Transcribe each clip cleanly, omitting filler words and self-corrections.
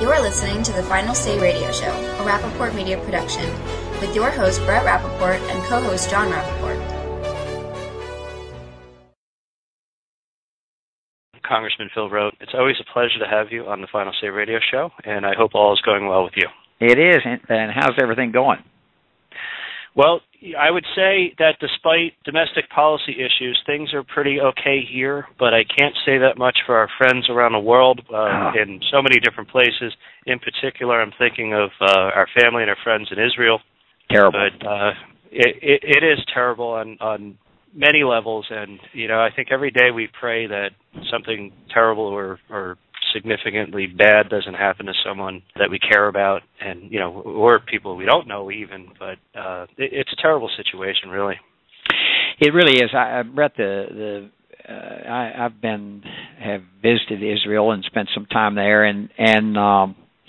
You are listening to the Final Say Radio Show, a Rappaport Media production, with your host Brett Rappaport and co-host John Rappaport. Congressman Phil Roe, it's always a pleasure to have you on the Final Say Radio Show, and I hope all is going well with you. It is, and how's everything going? Well, I would say that despite domestic policy issues, things are pretty okay here, but I can't say that much for our friends around the world in so many different places. In particular, I'm thinking of our family and our friends in Israel. Terrible. But it is terrible on many levels, and I think every day we pray that something terrible or significantly bad doesn't happen to someone that we care about, and or people we don't know even. But it's a terrible situation, really. It really is. Brett, have visited Israel and spent some time there, and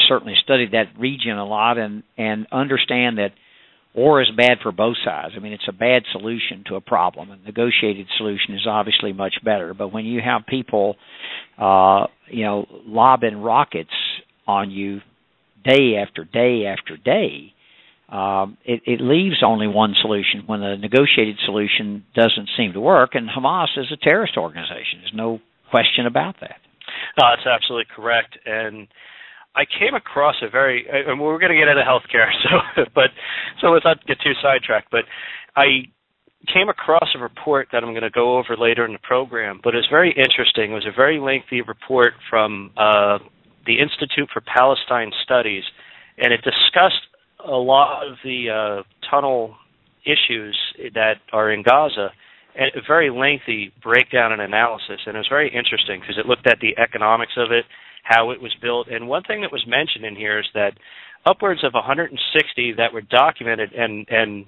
certainly studied that region a lot, and understand that war is bad for both sides. I mean, it's a bad solution to a problem. A negotiated solution is obviously much better. But when you have people, lobbing rockets on you day after day after day, it leaves only one solution when a negotiated solution doesn't seem to work. And Hamas is a terrorist organization. There's no question about that. That's absolutely correct. And I came across and we're going to get into healthcare, so let's not get too sidetracked, but I came across a report that I'm going to go over later in the program, but it's very interesting. It was a very lengthy report from the Institute for Palestine Studies, and it discussed a lot of the tunnel issues that are in Gaza, and a very lengthy breakdown and analysis, and it was very interesting because it looked at the economics of it, how it was built. And one thing that was mentioned in here is that upwards of 160 that were documented and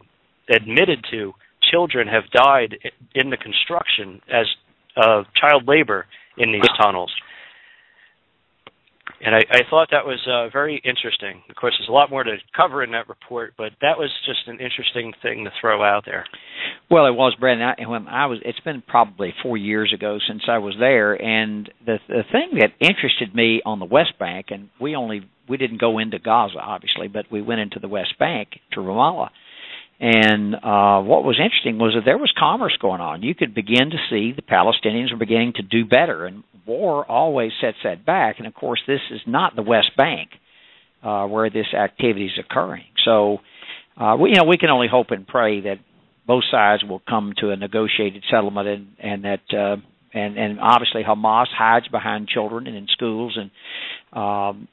admitted to children have died in the construction as child labor in these tunnels. And I thought that was very interesting. Of course, there's a lot more to cover in that report, but that was just an interesting thing to throw out there. Well, it was, Brett. It's been probably 4 years ago since I was there, and the thing that interested me on the West Bank, and we didn't go into Gaza, obviously, but we went into the West Bank to Ramallah. And what was interesting was that there was commerce going on. You could begin to see the Palestinians were beginning to do better, and war always sets that back. And, of course, this is not the West Bank where this activity is occurring. So, we can only hope and pray that both sides will come to a negotiated settlement, and that and obviously Hamas hides behind children and in schools, and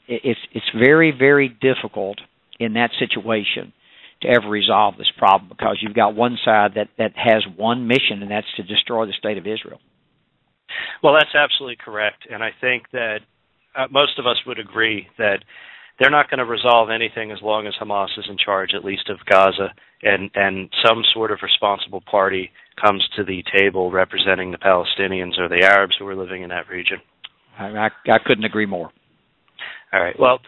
it's very, very difficult in that situation to ever resolve this problem, because you've got one side that has one mission, and that's to destroy the state of Israel. Well, that's absolutely correct, and I think that most of us would agree that they're not going to resolve anything as long as Hamas is in charge, at least of Gaza, and some sort of responsible party comes to the table representing the Palestinians or the Arabs who are living in that region. I couldn't agree more. All right, well,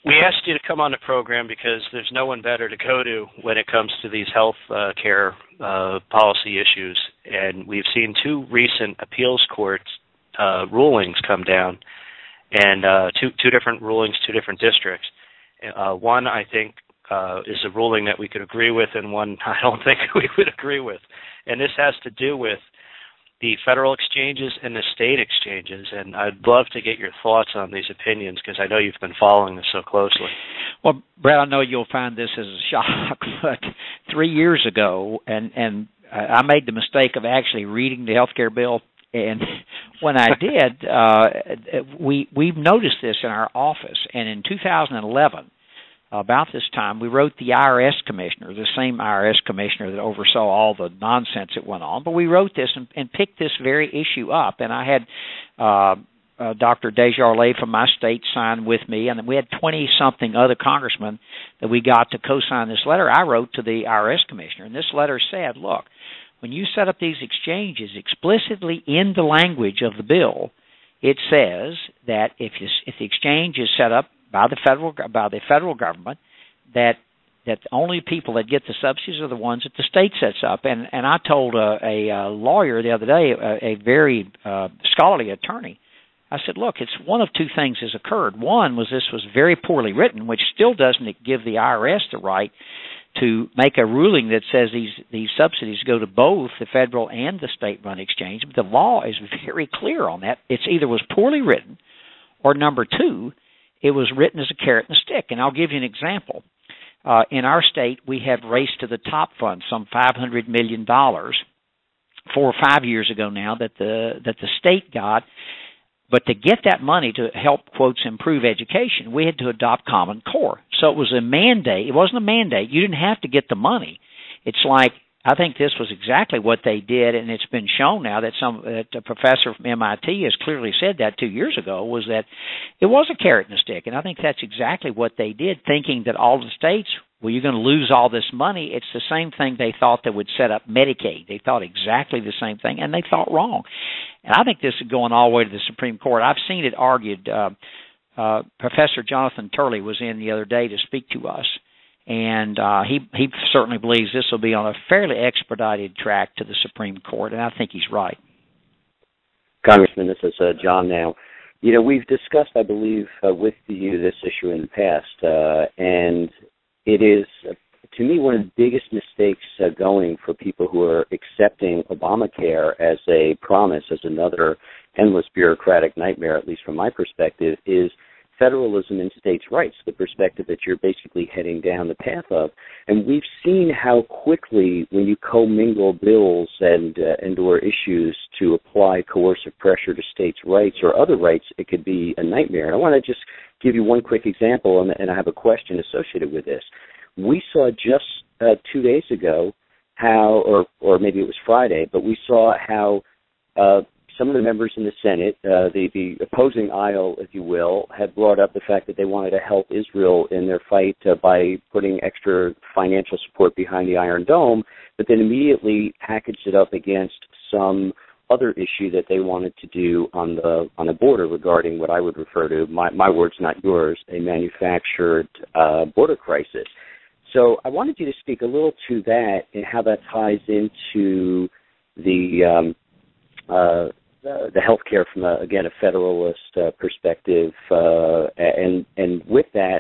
we asked you to come on the program because there's no one better to go to when it comes to these health care policy issues. And we've seen two recent appeals court rulings come down, and two different rulings, two different districts. One, I think, is a ruling that we could agree with, and one I don't think we would agree with. And this has to do with the federal exchanges and the state exchanges, and I'd love to get your thoughts on these opinions because I know you've been following this so closely. Well, Brett, I know you'll find this as a shock, but 3 years ago, and I made the mistake of actually reading the health care bill, and when I did, we've noticed this in our office, and in 2011, about this time, we wrote the IRS commissioner, the same IRS commissioner that oversaw all the nonsense that went on. But we wrote this and picked this very issue up. And I had Dr. Desjardins from my state sign with me, and we had 20-something other congressmen that we got to co-sign this letter I wrote to the IRS commissioner. And this letter said, look, when you set up these exchanges explicitly in the language of the bill, it says that if the exchange is set up by the federal government, that the only people that get the subsidies are the ones that the state sets up. And I told a lawyer the other day, a very scholarly attorney, I said, look, it's one of two things has occurred. One was this was very poorly written, which still doesn't give the IRS the right to make a ruling that says these subsidies go to both the federal and the state-run exchange. But the law is very clear on that. It's either was poorly written, or number two, it was written as a carrot and a stick. And I'll give you an example. In our state, we have Race to the Top fund, some $500 million 4 or 5 years ago now that the state got. But to get that money to help, quotes, improve education, we had to adopt Common Core. So it was a mandate. It wasn't a mandate. You didn't have to get the money. It's like, I think this was exactly what they did, and it's been shown now that a professor from MIT has clearly said that 2 years ago, was that it was a carrot and a stick. And I think that's exactly what they did, thinking that all the states, well, you're going to lose all this money. It's the same thing they thought that would set up Medicaid. They thought exactly the same thing, and they thought wrong. And I think this is going all the way to the Supreme Court. I've seen it argued. Professor Jonathan Turley was in the other day to speak to us, and he certainly believes this will be on a fairly expedited track to the Supreme Court, and I think he's right. Congressman, this is John now. You know, we've discussed, I believe, with you this issue in the past, and it is, to me, one of the biggest mistakes going for people who are accepting Obamacare as a promise, as another endless bureaucratic nightmare, at least from my perspective, is federalism in states' rights, the perspective that you're basically heading down the path of. And we've seen how quickly, when you commingle bills and or issues to apply coercive pressure to states' rights or other rights, it could be a nightmare. And I want to just give you one quick example, and I have a question associated with this. We saw just 2 days ago how, or maybe it was Friday, but we saw how some of the members in the Senate, the opposing aisle, if you will, had brought up the fact that they wanted to help Israel in their fight by putting extra financial support behind the Iron Dome, but then immediately packaged it up against some other issue that they wanted to do on the border regarding what I would refer to, my words, not yours, a manufactured border crisis. So I wanted you to speak a little to that and how that ties into the healthcare from a federalist perspective, and with that,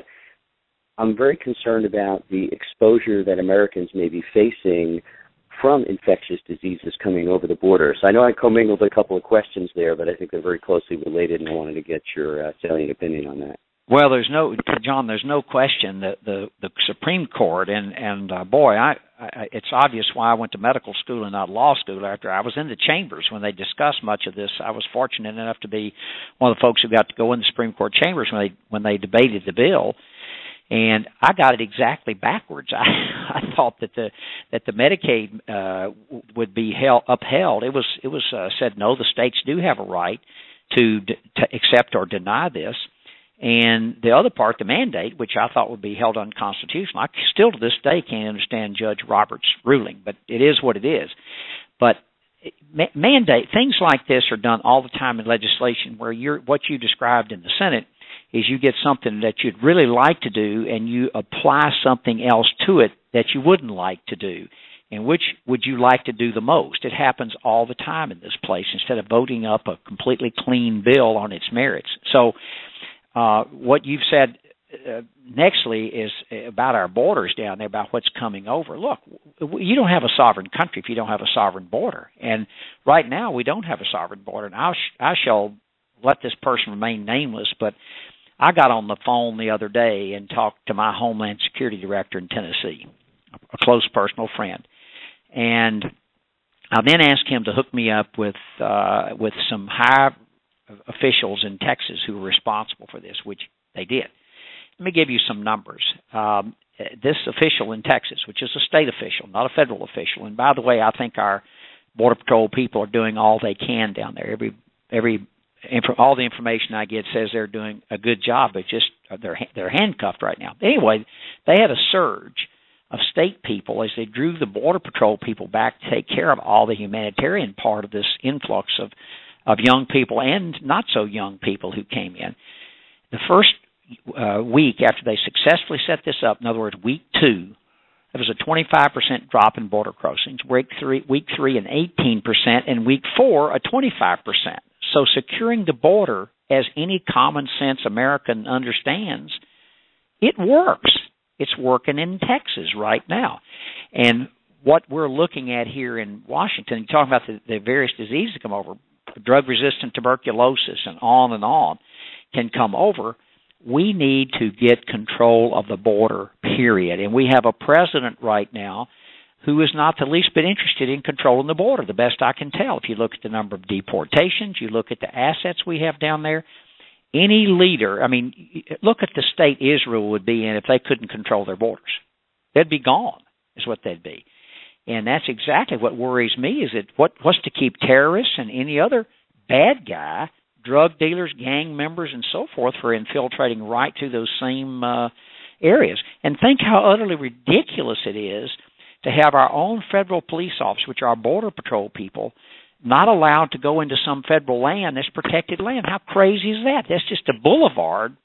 I'm very concerned about the exposure that Americans may be facing from infectious diseases coming over the border. So I know I commingled a couple of questions there, but I think they're very closely related, and I wanted to get your salient opinion on that. Well, there's no question that the Supreme Court and boy, it's obvious why I went to medical school and not law school. After I was in the chambers when they discussed much of this, I was fortunate enough to be one of the folks who got to go in the Supreme Court chambers when they debated the bill. And I got it exactly backwards. I thought that the Medicaid would be upheld. It was said no, the states do have a right to accept or deny this. And the other part, the mandate, which I thought would be held unconstitutional, I still to this day can't understand Judge Roberts' ruling, but it is what it is. But mandate, things like this are done all the time in legislation where what you described in the Senate is you get something that you'd really like to do and you apply something else to it that you wouldn't like to do. And which would you like to do the most? It happens all the time in this place instead of voting up a completely clean bill on its merits. So what you've said nextly is about our borders down there, about what's coming over. Look, you don't have a sovereign country if you don't have a sovereign border. And right now we don't have a sovereign border. And I shall let this person remain nameless, but I got on the phone the other day and talked to my Homeland Security Director in Tennessee, a close personal friend. And I then asked him to hook me up with some high officials in Texas who were responsible for this, which they did. Let me give you some numbers. This official in Texas, which is a state official, not a federal official, and by the way, I think our Border Patrol people are doing all they can down there. All the information I get says they're doing a good job, but just they're handcuffed right now. Anyway, they had a surge of state people as they drew the Border Patrol people back to take care of all the humanitarian part of this influx of young people and not so young people who came in. The first week after they successfully set this up, in other words, week 2, there was a 25% drop in border crossings. Week 3 an 18%, and week 4 a 25%. So securing the border as any common sense American understands, it works. It's working in Texas right now. And what we're looking at here in Washington, you're talking about the various diseases that come over, drug-resistant tuberculosis and on, can come over. We need to get control of the border, period. And we have a president right now who is not the least bit interested in controlling the border, the best I can tell. If you look at the number of deportations, you look at the assets we have down there, any leader, I mean, look at the state Israel would be in if they couldn't control their borders. They'd be gone, is what they'd be. And that's exactly what worries me, is that what's to keep terrorists and any other bad guy, drug dealers, gang members, and so forth, for infiltrating right through those same areas. And think how utterly ridiculous it is to have our own federal police officers, which are Border Patrol people, not allowed to go into some federal land that's protected land. How crazy is that? That's just a boulevard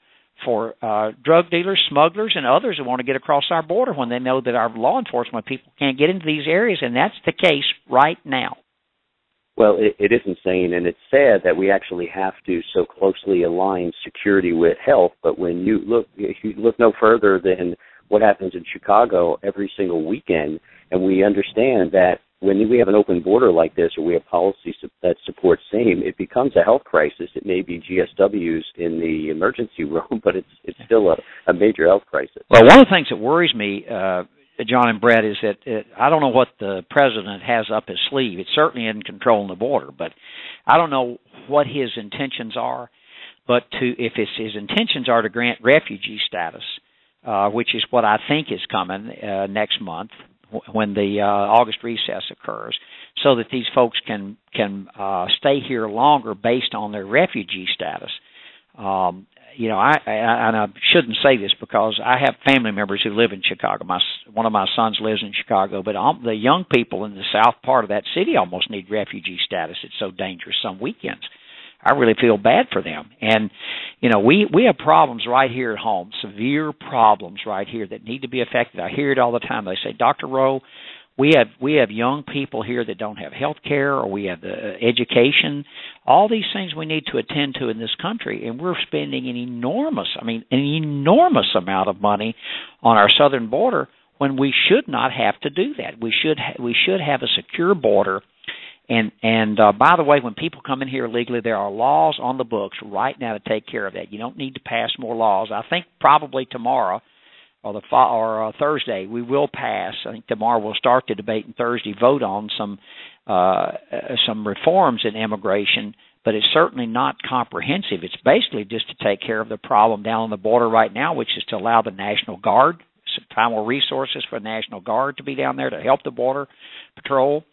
for drug dealers, smugglers, and others who want to get across our border when they know that our law enforcement people can't get into these areas, and that's the case right now. Well, it is insane, and it's sad that we actually have to so closely align security with health, but when you look no further than what happens in Chicago every single weekend, and we understand that when we have an open border like this, or we have policies that support same, it becomes a health crisis. It may be GSWs in the emergency room, but it's still a major health crisis. Well, one of the things that worries me, John and Brett, is that I don't know what the president has up his sleeve. It certainly isn't controlling the border, but I don't know what his intentions are. But if his intentions are to grant refugee status, which is what I think is coming next month when the August recess occurs, so that these folks can stay here longer based on their refugee status. You know, I shouldn't say this because I have family members who live in Chicago. One of my sons lives in Chicago, but the young people in the south part of that city almost need refugee status. It's so dangerous some weekends. I really feel bad for them. And, you know, we have problems right here at home, severe problems right here that need to be affected. I hear it all the time. They say, Dr. Roe, we have young people here that don't have health care, or we have education, all these things we need to attend to in this country, and we're spending an enormous amount of money on our southern border when we should not have to do that. We should have a secure border. And by the way, when people come in here illegally, there are laws on the books right now to take care of that. You don't need to pass more laws. I think probably tomorrow or Thursday we will pass. I think tomorrow we'll start the debate, and Thursday vote on some reforms in immigration. But it's certainly not comprehensive. It's basically just to take care of the problem down on the border right now, which is to allow the National Guard, some more resources for the National Guard to be down there to help the Border Patrol,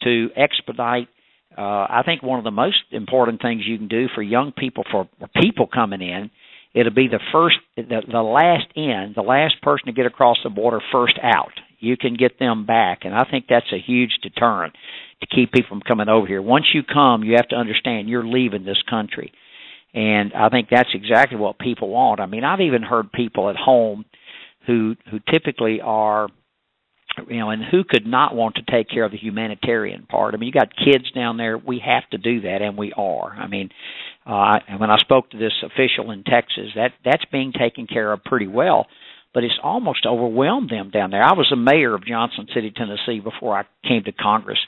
to expedite. I think one of the most important things you can do for young people, for people coming in, it'll be the last in, the last person to get across the border first out. You can get them back, and I think that's a huge deterrent to keep people from coming over here. Once you come, you have to understand you're leaving this country, and I think that's exactly what people want. I mean, I've even heard people at home who typically are, you know, and who could not want to take care of the humanitarian part. I mean, you got kids down there. We have to do that, and we are. I mean, when I spoke to this official in Texas, that's being taken care of pretty well, but it's almost overwhelmed them down there. I was a mayor of Johnson City, Tennessee, before I came to Congress,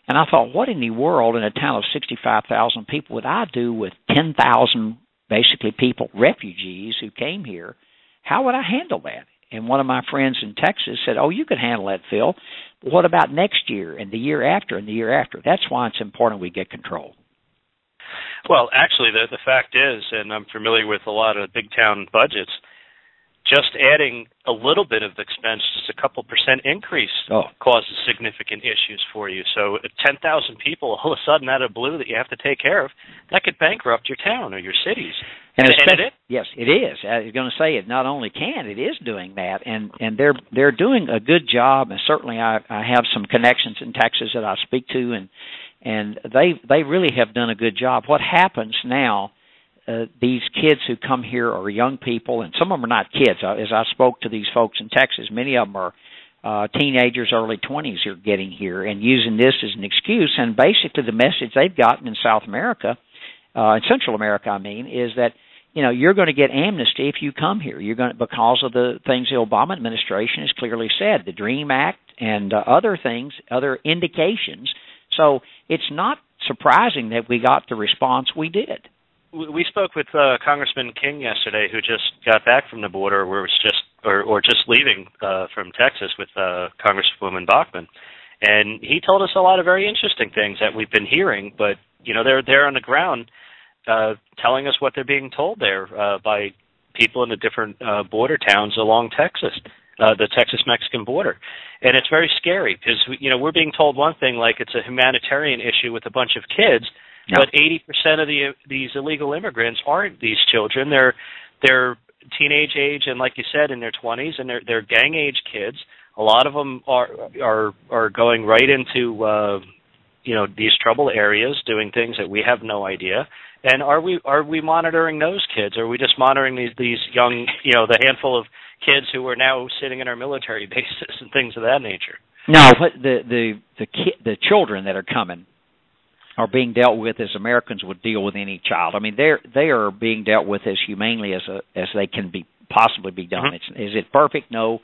and I thought, what in the world in a town of 65,000 people would I do with 10,000 basically people, refugees who came here? How would I handle that? And one of my friends in Texas said, oh, you could handle that, Phil. But what about next year and the year after and the year after? That's why it's important we get control. Well, actually, the fact is, and I'm familiar with a lot of big town budgets, just adding a little bit of expense, just a couple % increase, causes significant issues for you. So 10,000 people all of a sudden out of blue that you have to take care of, that could bankrupt your town or your cities. And yes, it is. I was going to say it not only can, it is doing that, and they're doing a good job. And certainly, I have some connections in Texas that I speak to, and they really have done a good job. What happens now? These kids who come here are young people, and some of them are not kids. As I spoke to these folks in Texas, many of them are teenagers, early 20s who are getting here and using this as an excuse. And basically the message they've gotten in South America, in Central America, I mean, is that, you know, you're going to get amnesty if you come here. You're going to, because of the things the Obama administration has clearly said, the DREAM Act and other things, other indications. So it's not surprising that we got the response we did. We spoke with Congressman King yesterday, who just got back from the border, or just leaving from Texas with Congresswoman Bachmann, and he told us a lot of very interesting things that we've been hearing. But you know, they're there on the ground, telling us what they're being told there by people in the different border towns along Texas, the Texas-Mexican border, and it's very scary because you know, we're being told one thing, like it's a humanitarian issue with a bunch of kids. Yeah. But 80% of these illegal immigrants aren't these children. They're teenage age, and like you said, in their 20s, and they're gang age kids. A lot of them are going right into you know, these trouble areas, doing things that we have no idea. And are we monitoring those kids? Or are we just monitoring these young, you know, the handful of kids who are now sitting in our military bases and things of that nature? No, but the children that are coming are being dealt with as Americans would deal with any child. I mean, they are being dealt with as humanely as they can possibly be done. Mm-hmm. Is it perfect? No,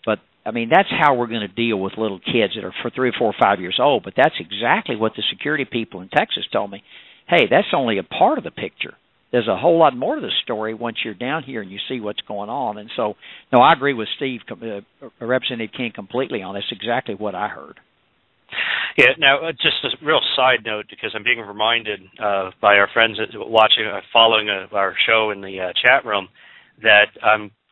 but I mean, that's how we're going to deal with little kids that are for 3, 4, 5 years old. But that's exactly what the security people in Texas told me. Hey, that's only a part of the picture. There's a whole lot more to the story once you're down here and you see what's going on. And so, no, I agree with Steve, Representative King, completely on this. Exactly what I heard. Yeah. Now, just a real side note, because I'm being reminded by our friends following our show in the chat room, that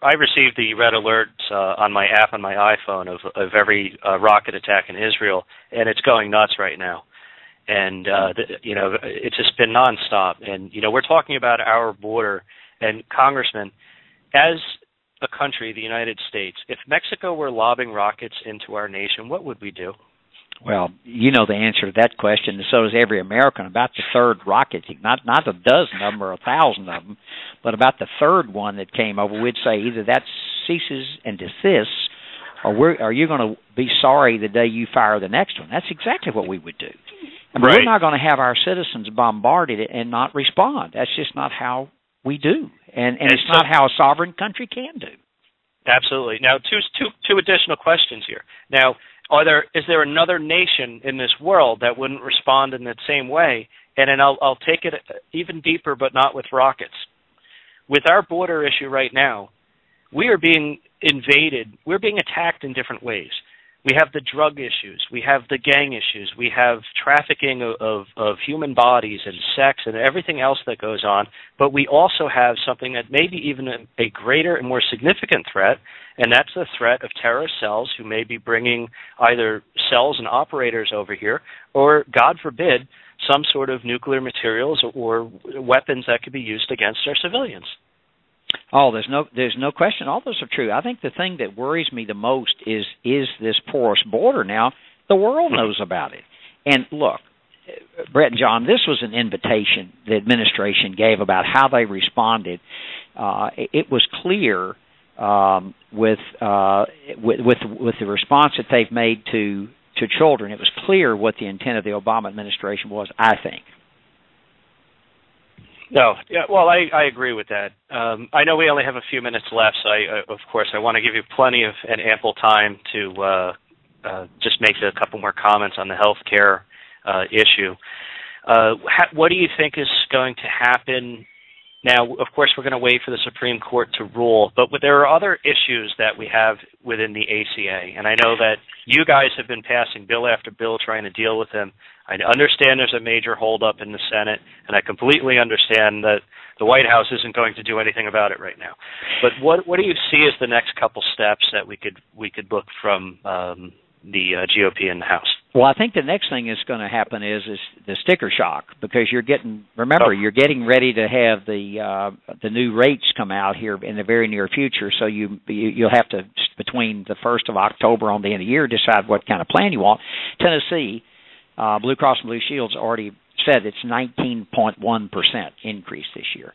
I received the red alerts on my app on my iPhone of every rocket attack in Israel, and it's going nuts right now. And you know, it's just been nonstop. And you know, we're talking about our border. And Congressman, as a country, the United States, if Mexico were lobbing rockets into our nation, what would we do? Well, you know the answer to that question, and so does every American. About the third rocket, not a dozen of them or 1,000 of them, but about the third one that came over, we'd say either that ceases and desists, or are you going to be sorry the day you fire the next one? That's exactly what we would do. I mean, right. We're not going to have our citizens bombarded and not respond. That's just not how we do, and it's not how a sovereign country can do. Absolutely. Now, two additional questions here. Now, is there another nation in this world that wouldn't respond in that same way? And then I'll take it even deeper, but not with rockets. With our border issue right now, we are being invaded. We're being attacked in different ways. We have the drug issues. We have the gang issues. We have trafficking of human bodies and sex and everything else that goes on. But we also have something that may be even a greater and more significant threat, and that's the threat of terrorist cells who may be bringing either cells and operators over here or, God forbid, some sort of nuclear materials or weapons that could be used against our civilians. Oh, there's no question. All those are true. I think the thing that worries me the most is this porous border. Now, the world knows about it. And look, Brett and John, this was an invitation the administration gave about how they responded. It was clear with the response that they've made to children. It was clear what the intent of the Obama administration was, I think. No, yeah, well, I agree with that. I know we only have a few minutes left, so of course I want to give you plenty of and ample time to just make a couple more comments on the health care issue. What do you think is going to happen? Now, of course, we're going to wait for the Supreme Court to rule, but there are other issues that we have within the ACA, and I know that you guys have been passing bill after bill trying to deal with them. I understand there's a major holdup in the Senate, and I completely understand that the White House isn't going to do anything about it right now. But what do you see as the next couple steps that we could look from the GOP in the House? Well, I think the next thing that's going to happen is the sticker shock, because you're getting ready to have the new rates come out here in the very near future. So you'll have to, between the 1st of October on the end of the year, decide what kind of plan you want. Tennessee, Blue Cross and Blue Shield's already said it's 19.1% increase this year.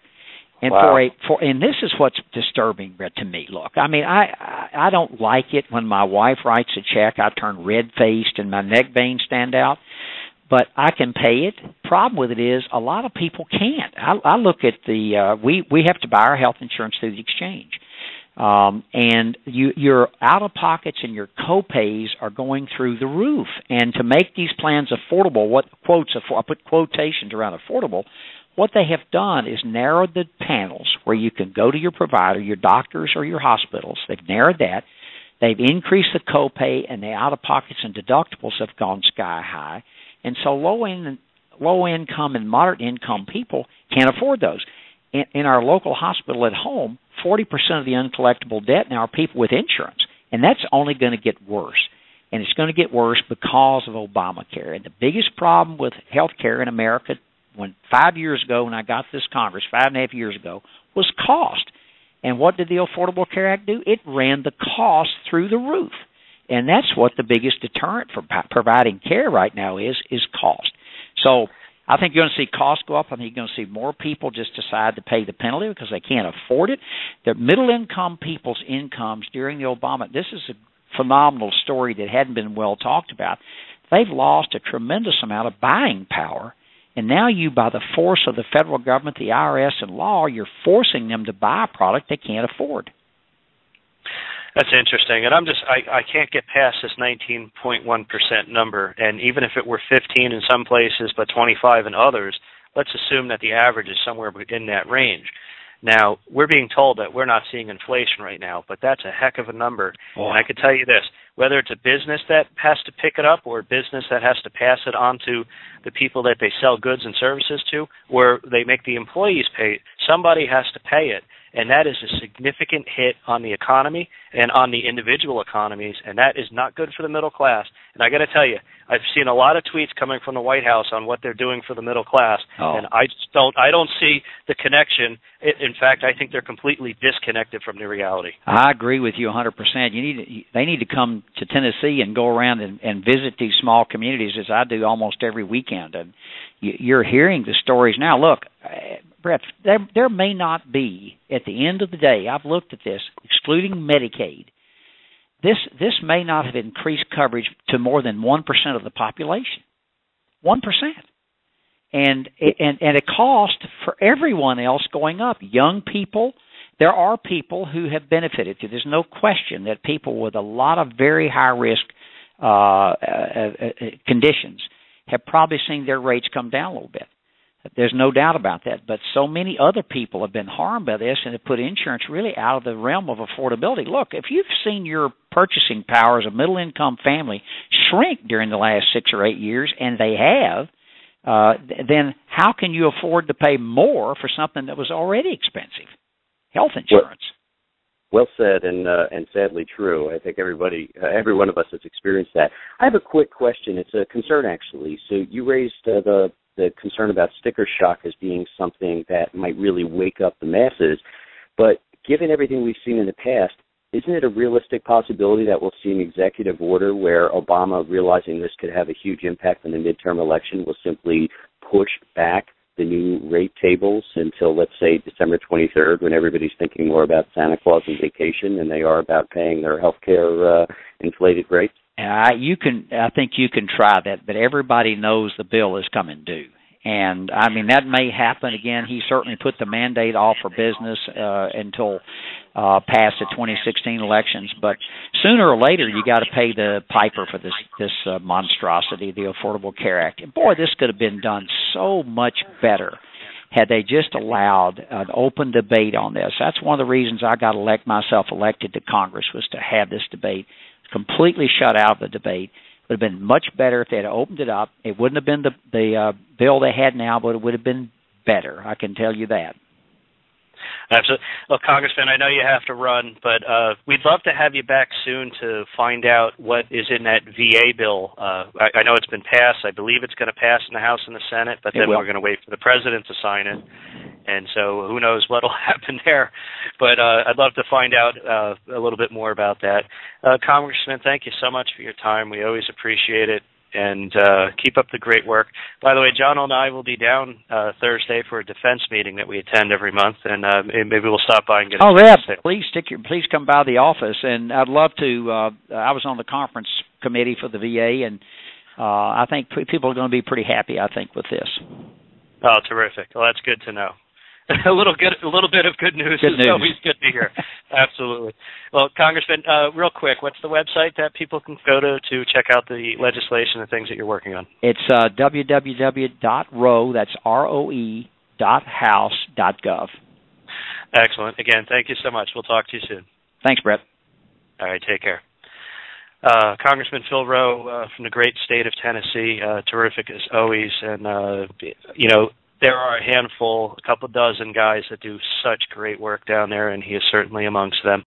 And wow. And this is what's disturbing to me. Look, I mean, I don't like it when my wife writes a check. I turn red-faced and my neck veins stand out. but I can pay it. Problem with it is a lot of people can't. I look at we have to buy our health insurance through the exchange. And your out-of-pockets and your co-pays are going through the roof. And to make these plans affordable, I put quotations around affordable, what they have done is narrowed the panels where you can go to your provider, your doctors or your hospitals. They've narrowed that. They've increased the copay, and the out-of-pockets and deductibles have gone sky high. And so low-income and moderate-income people can't afford those. In our local hospital at home, 40% of the uncollectible debt now are people with insurance, and that's only going to get worse. And it's going to get worse because of Obamacare. And the biggest problem with health care in America 5 years ago when I got this Congress, 5.5 years ago, was cost. And what did the Affordable Care Act do? It ran the cost through the roof. And that's what the biggest deterrent for providing care right now is cost. So I think you're going to see costs go up. I think you're going to see more people just decide to pay the penalty because they can't afford it. The middle-income people's incomes during the Obama, this is a phenomenal story that hadn't been well talked about. They've lost a tremendous amount of buying power, and now you, by the force of the federal government, the IRS, and law, you're forcing them to buy a product they can't afford. That's interesting, and I can't get past this 19.1% number, and even if it were 15 in some places but 25 in others, let's assume that the average is somewhere within that range. Now, we're being told that we're not seeing inflation right now, but that's a heck of a number. Oh. And I can tell you this, whether it's a business that has to pick it up or a business that has to pass it on to the people that they sell goods and services to, or they make the employees pay it, somebody has to pay it. And that is a significant hit on the economy and on the individual economies, and that is not good for the middle class. And I got to tell you, I've seen a lot of tweets coming from the White House on what they're doing for the middle class, and I don't see the connection. In fact, I think they're completely disconnected from the reality. I agree with you 100%. They need to come to Tennessee and go around and visit these small communities, as I do almost every weekend. And you're hearing the stories now. Look, Brett, there may not be, at the end of the day, I've looked at this, excluding Medicaid, this may not have increased coverage to more than 1% of the population. 1%. And a cost for everyone else going up. Young people, there are people who have benefited. There's no question that people with a lot of very high-risk conditions have probably seen their rates come down a little bit. There's no doubt about that. But so many other people have been harmed by this and have put insurance really out of the realm of affordability. Look, if you've seen your purchasing power as a middle-income family shrink during the last 6 or 8 years, and they have, then how can you afford to pay more for something that was already expensive? Health insurance. Well said, and sadly true. I think every one of us has experienced that. I have a quick question. It's a concern, actually. So you raised the concern about sticker shock as being something that might really wake up the masses. But given everything we've seen in the past, isn't it a realistic possibility that we'll see an executive order where Obama, realizing this could have a huge impact on the midterm election, will simply push back the new rate tables until, let's say, December 23rd, when everybody's thinking more about Santa Claus and vacation than they are about paying their health care inflated rates? I think you can try that, but everybody knows the bill is coming due. And, I mean, that may happen again. He certainly put the mandate off for business until past the 2016 elections. But sooner or later, you got to pay the piper for this monstrosity, the Affordable Care Act. And, boy, this could have been done so much better had they just allowed an open debate on this. That's one of the reasons I got myself elected to Congress, was to have this debate. Completely shut out of the debate. It would have been much better if they had opened it up. It wouldn't have been the bill they had now, but it would have been better. I can tell you that. Absolutely. Well, Congressman, I know you have to run, but we'd love to have you back soon to find out what is in that VA bill. I know it's been passed. I believe it's going to pass in the House and the Senate, but then we're going to wait for the President to sign it. And so who knows what will happen there. But I'd love to find out a little bit more about that. Congressman, thank you so much for your time. We always appreciate it. And keep up the great work. By the way, John and I will be down Thursday for a defense meeting that we attend every month, and maybe we'll stop by and get a yeah, please come by the office. And I'd love to. I was on the conference committee for the VA, and I think people are going to be pretty happy, I think, with this. Oh, terrific. Well, that's good to know. a little bit of good news is always good to hear. Absolutely. Well, Congressman, real quick, what's the website that people can go to check out the legislation and things that you're working on? It's www.roe, that's ROE, .house.gov. Excellent. Again, thank you so much. We'll talk to you soon. Thanks, Brett. All right, take care. Congressman Phil Roe from the great state of Tennessee, terrific as always, and there are a handful, a couple dozen guys that do such great work down there, and he is certainly amongst them.